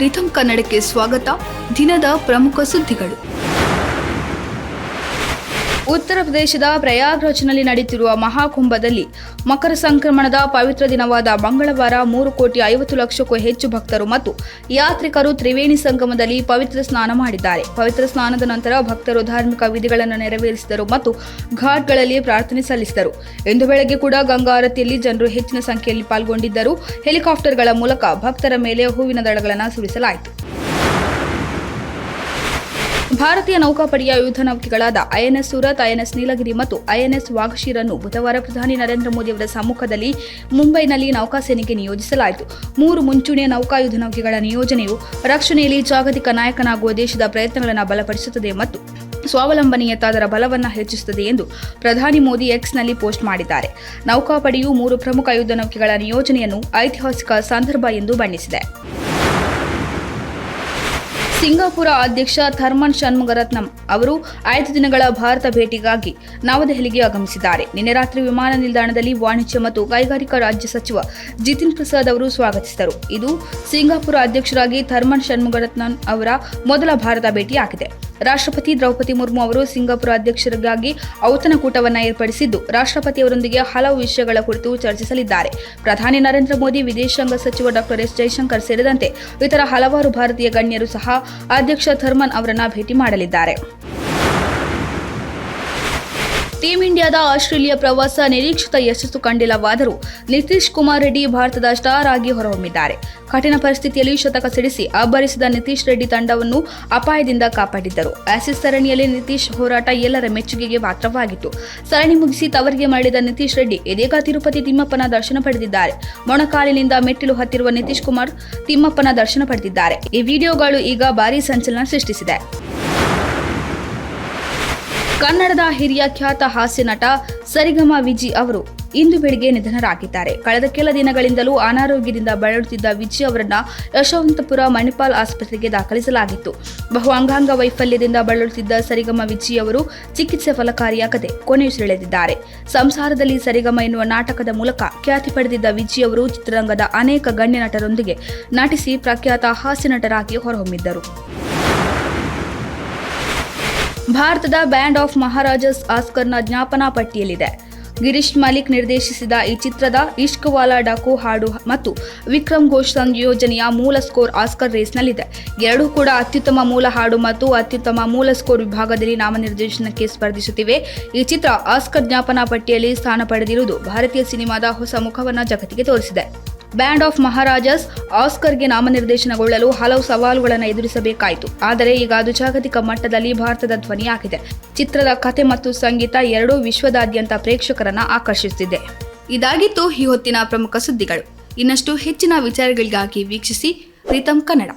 ರಿಥಮ್ ಕನ್ನಡಕ್ಕೆ ಸ್ವಾಗತ. ದಿನದ ಪ್ರಮುಖ ಸುದ್ದಿಗಳು. ಉತ್ತರ ಪ್ರದೇಶದ ಪ್ರಯಾಗ್ರಾಜ್ನಲ್ಲಿ ನಡೆಯುತ್ತಿರುವ ಮಹಾಕುಂಭದಲ್ಲಿ ಮಕರ ಸಂಕ್ರಮಣದ ಪವಿತ್ರ ದಿನವಾದ ಮಂಗಳವಾರ 3,50,00,000ಕ್ಕೂ ಹೆಚ್ಚು ಭಕ್ತರು ಮತ್ತು ಯಾತ್ರಿಕರು ತ್ರಿವೇಣಿ ಸಂಗಮದಲ್ಲಿ ಪವಿತ್ರ ಸ್ನಾನ ಮಾಡಿದ್ದಾರೆ. ಪವಿತ್ರ ಸ್ನಾನದ ನಂತರ ಭಕ್ತರು ಧಾರ್ಮಿಕ ವಿಧಿಗಳನ್ನು ನೆರವೇರಿಸಿದರು ಮತ್ತು ಘಾಟ್ಗಳಲ್ಲಿ ಪ್ರಾರ್ಥನೆ ಸಲ್ಲಿಸಿದರು. ಇಂದು ಬೆಳಗ್ಗೆ ಕೂಡ ಗಂಗಾ ಆರತಿಯಲ್ಲಿ ಜನರು ಹೆಚ್ಚಿನ ಸಂಖ್ಯೆಯಲ್ಲಿ ಪಾಲ್ಗೊಂಡಿದ್ದರು. ಹೆಲಿಕಾಪ್ಟರ್ಗಳ ಮೂಲಕ ಭಕ್ತರ ಮೇಲೆ ಹೂವಿನ ದಳಗಳನ್ನು ಸುರಿಸಲಾಯಿತು. ಭಾರತೀಯ ನೌಕಾಪಡೆಯ ಯುದ್ಧ ನೌಕೆಗಳಾದ ಐಎನ್ಎಸ್ ಸೂರತ್, ಐಎನ್ಎಸ್ ನೀಲಗಿರಿ ಮತ್ತು ಐಎನ್ಎಸ್ ವಾಘಶಿರನ್ನು ಬುಧವಾರ ಪ್ರಧಾನಿ ನರೇಂದ್ರ ಮೋದಿ ಅವರ ಸಮ್ಮುಖದಲ್ಲಿ ಮುಂಬೈನಲ್ಲಿ ನೌಕಾಸೇನೆಗೆ ನಿಯೋಜಿಸಲಾಯಿತು. 3 ಮುಂಚೂಣಿಯ ನೌಕಾ ಯುದ್ಧ ನೌಕೆಗಳ ನಿಯೋಜನೆಯು ರಕ್ಷಣೆಯಲ್ಲಿ ಜಾಗತಿಕ ನಾಯಕನಾಗುವ ದೇಶದ ಪ್ರಯತ್ನಗಳನ್ನು ಬಲಪಡಿಸುತ್ತದೆ ಮತ್ತು ಸ್ವಾವಲಂಬನೆಯತ್ತ ಅದರ ಬಲವನ್ನು ಹೆಚ್ಚಿಸುತ್ತದೆ ಎಂದು ಪ್ರಧಾನಿ ಮೋದಿ ಎಕ್ಸ್ನಲ್ಲಿ ಪೋಸ್ಟ್ ಮಾಡಿದ್ದಾರೆ. ನೌಕಾಪಡೆಯು 3 ಪ್ರಮುಖ ಯುದ್ಧ ನೌಕೆಗಳ ನಿಯೋಜನೆಯನ್ನು ಐತಿಹಾಸಿಕ ಸಂದರ್ಭ ಎಂದು ಬಣ್ಣಿಸಿದೆ. ಸಿಂಗಾಪುರ ಅಧ್ಯಕ್ಷ ಥರ್ಮನ್ ಷಣ್ಮುಗರತ್ನಂ ಅವರು 5 ದಿನಗಳ ಭಾರತ ಭೇಟಿಗಾಗಿ ನವದೆಹಲಿಗೆ ಆಗಮಿಸಿದ್ದಾರೆ. ನಿನ್ನೆ ರಾತ್ರಿ ವಿಮಾನ ನಿಲ್ದಾಣದಲ್ಲಿ ವಾಣಿಜ್ಯ ಮತ್ತು ಕೈಗಾರಿಕಾ ರಾಜ್ಯ ಸಚಿವ ಜಿತಿನ್ ಪ್ರಸಾದ್ ಅವರು ಸ್ವಾಗತಿಸಿದರು. ಇದು ಸಿಂಗಾಪುರ ಅಧ್ಯಕ್ಷರಾಗಿ ಥರ್ಮನ್ ಷಣ್ಮುಗರತ್ನಂ ಅವರ ಮೊದಲ ಭಾರತ ಭೇಟಿಯಾಗಿದೆ. ರಾಷ್ಟ್ರಪತಿ ದ್ರೌಪದಿ ಮುರ್ಮು ಅವರು ಸಿಂಗಾಪುರ ಅಧ್ಯಕ್ಷರಿಗಾಗಿ ಔತಣಕೂಟವನ್ನು ಏರ್ಪಡಿಸಿದ್ದು, ರಾಷ್ಟ್ರಪತಿಯವರೊಂದಿಗೆ ಹಲವು ವಿಷಯಗಳ ಕುರಿತು ಚರ್ಚಿಸಲಿದ್ದಾರೆ. ಪ್ರಧಾನಿ ನರೇಂದ್ರ ಮೋದಿ, ವಿದೇಶಾಂಗ ಸಚಿವ ಡಾ ಎಸ್ ಜೈಶಂಕರ್ ಸೇರಿದಂತೆ ಇತರ ಹಲವಾರು ಭಾರತೀಯ ಗಣ್ಯರು ಸಹ ಅಧ್ಯಕ್ಷ ಥರ್ಮನ್ ಅವರನ್ನ ಭೇಟಿ ಮಾಡಲಿದ್ದಾರೆ. ಟೀಂ ಇಂಡಿಯಾದ ಆಸ್ಟ್ರೇಲಿಯಾ ಪ್ರವಾಸ ನಿರೀಕ್ಷಿತ ಯಶಸ್ಸು ಕಂಡಿಲ್ಲವಾದರೂ ನಿತೀಶ್ ಕುಮಾರ್ ರೆಡ್ಡಿ ಭಾರತದ ಸ್ಟಾರ್ ಆಗಿ ಹೊರಹೊಮ್ಮಿದ್ದಾರೆ. ಕಠಿಣ ಪರಿಸ್ಥಿತಿಯಲ್ಲಿ ಶತಕ ಸಿಡಿಸಿ ಅಬ್ಬರಿಸಿದ ನಿತೀಶ್ ರೆಡ್ಡಿ ತಂಡವನ್ನು ಅಪಾಯದಿಂದ ಕಾಪಾಡಿದ್ದರು. ಆಸೀಸ್ ಸರಣಿಯಲ್ಲಿ ನಿತೀಶ್ ಹೋರಾಟ ಎಲ್ಲರ ಮೆಚ್ಚುಗೆಗೆ ಪಾತ್ರವಾಗಿತ್ತು. ಸರಣಿ ಮುಗಿಸಿ ತವರಿಗೆ ಮರಳಿದ ನಿತೀಶ್ ರೆಡ್ಡಿ ಇದೀಗ ತಿರುಪತಿ ತಿಮ್ಮಪ್ಪನ ದರ್ಶನ ಪಡೆದಿದ್ದಾರೆ. ಮೊಣಕಾಲಿನಿಂದ ಮೆಟ್ಟಿಲು ಹತ್ತಿರುವ ನಿತೀಶ್ ಕುಮಾರ್ ತಿಮ್ಮಪ್ಪನ ದರ್ಶನ ಪಡೆದಿದ್ದಾರೆ. ಈ ವಿಡಿಯೋಗಳು ಈಗ ಭಾರೀ ಸಂಚಲನ ಸೃಷ್ಟಿಸಿದೆ. ಕನ್ನಡದ ಹಿರಿಯ ಖ್ಯಾತ ಹಾಸ್ಯ ನಟ ಸರಿಗಮ ವಿಜಿ ಅವರು ಇಂದು ಬೆಳಿಗ್ಗೆ ನಿಧನರಾಗಿದ್ದಾರೆ. ಕಳೆದ ಕೆಲ ದಿನಗಳಿಂದಲೂ ಅನಾರೋಗ್ಯದಿಂದ ಬಳಲುತ್ತಿದ್ದ ವಿಜಿ ಅವರನ್ನ ಯಶವಂತಪುರ ಮಣಿಪಾಲ್ ಆಸ್ಪತ್ರೆಗೆ ದಾಖಲಿಸಲಾಗಿತ್ತು. ಬಹು ಅಂಗಾಂಗ ವೈಫಲ್ಯದಿಂದ ಬಳಲುತ್ತಿದ್ದ ಸರಿಗಮ ವಿಜಿ ಅವರು ಚಿಕಿತ್ಸೆ ಫಲಕಾರಿಯಾಗದೆ ಕೊನೆಯುಸಿರೆಳೆದಿದ್ದಾರೆ. ಸಂಸಾರದಲ್ಲಿ ಸರಿಗಮ ಎನ್ನುವ ನಾಟಕದ ಮೂಲಕ ಖ್ಯಾತಿ ಪಡೆದಿದ್ದ ವಿಜಿ ಅವರು ಚಿತ್ರರಂಗದ ಅನೇಕ ಗಣ್ಯ ನಟರೊಂದಿಗೆ ನಟಿಸಿ ಪ್ರಖ್ಯಾತ ಹಾಸ್ಯ ನಟರಾಗಿ ಹೊರಹೊಮ್ಮಿದ್ದರು. ಭಾರತದ ಬ್ಯಾಂಡ್ ಆಫ್ ಮಹಾರಾಜಸ್ ಆಸ್ಕರ್ನ ಜ್ಞಾಪನಾ ಪಟ್ಟಿಯಲ್ಲಿದೆ. ಗಿರೀಶ್ ಮಾಲಿಕ್ ನಿರ್ದೇಶಿಸಿದ ಈ ಚಿತ್ರದ ಇಷ್ಕ್ ವಾಲಾ ಡಾಕು ಹಾಡು ಮತ್ತು ವಿಕ್ರಮ್ ಘೋಷ್ ಸಂಯೋಜನೆಯ ಮೂಲ ಸ್ಕೋರ್ ಆಸ್ಕರ್ ರೇಸ್ನಲ್ಲಿದೆ. ಎರಡೂ ಕೂಡ ಅತ್ಯುತ್ತಮ ಮೂಲ ಹಾಡು ಮತ್ತು ಅತ್ಯುತ್ತಮ ಮೂಲ ಸ್ಕೋರ್ ವಿಭಾಗದಲ್ಲಿ ನಾಮನಿರ್ದೇಶನಕ್ಕೆ ಸ್ಪರ್ಧಿಸುತ್ತಿವೆ. ಈ ಚಿತ್ರ ಆಸ್ಕರ್ ಜ್ಞಾಪನಾ ಪಟ್ಟಿಯಲ್ಲಿ ಸ್ಥಾನ ಪಡೆದಿರುವುದು ಭಾರತೀಯ ಸಿನಿಮಾದ ಹೊಸ ಮುಖವನ್ನು ಜಗತ್ತಿಗೆ ತೋರಿಸಿದೆ. ಬ್ಯಾಂಡ್ ಆಫ್ ಮಹಾರಾಜಸ್ ಆಸ್ಕರ್ಗೆ ನಾಮನಿರ್ದೇಶನಗೊಳ್ಳಲು ಹಲವು ಸವಾಲುಗಳನ್ನು ಎದುರಿಸಬೇಕಾಯಿತು. ಆದರೆ ಈಗ ಅದು ಜಾಗತಿಕ ಮಟ್ಟದಲ್ಲಿ ಭಾರತದ ಧ್ವನಿಯಾಗಿದೆ. ಚಿತ್ರದ ಕಥೆ ಮತ್ತು ಸಂಗೀತ ಎರಡೂ ವಿಶ್ವದಾದ್ಯಂತ ಪ್ರೇಕ್ಷಕರನ್ನ ಆಕರ್ಷಿಸುತ್ತಿದೆ. ಇದಾಗಿತ್ತು ಈ ಹೊತ್ತಿನ ಪ್ರಮುಖ ಸುದ್ದಿಗಳು. ಇನ್ನಷ್ಟು ಹೆಚ್ಚಿನ ವಿಚಾರಗಳಿಗಾಗಿ ವೀಕ್ಷಿಸಿ ರಿಥಮ್ ಕನ್ನಡ.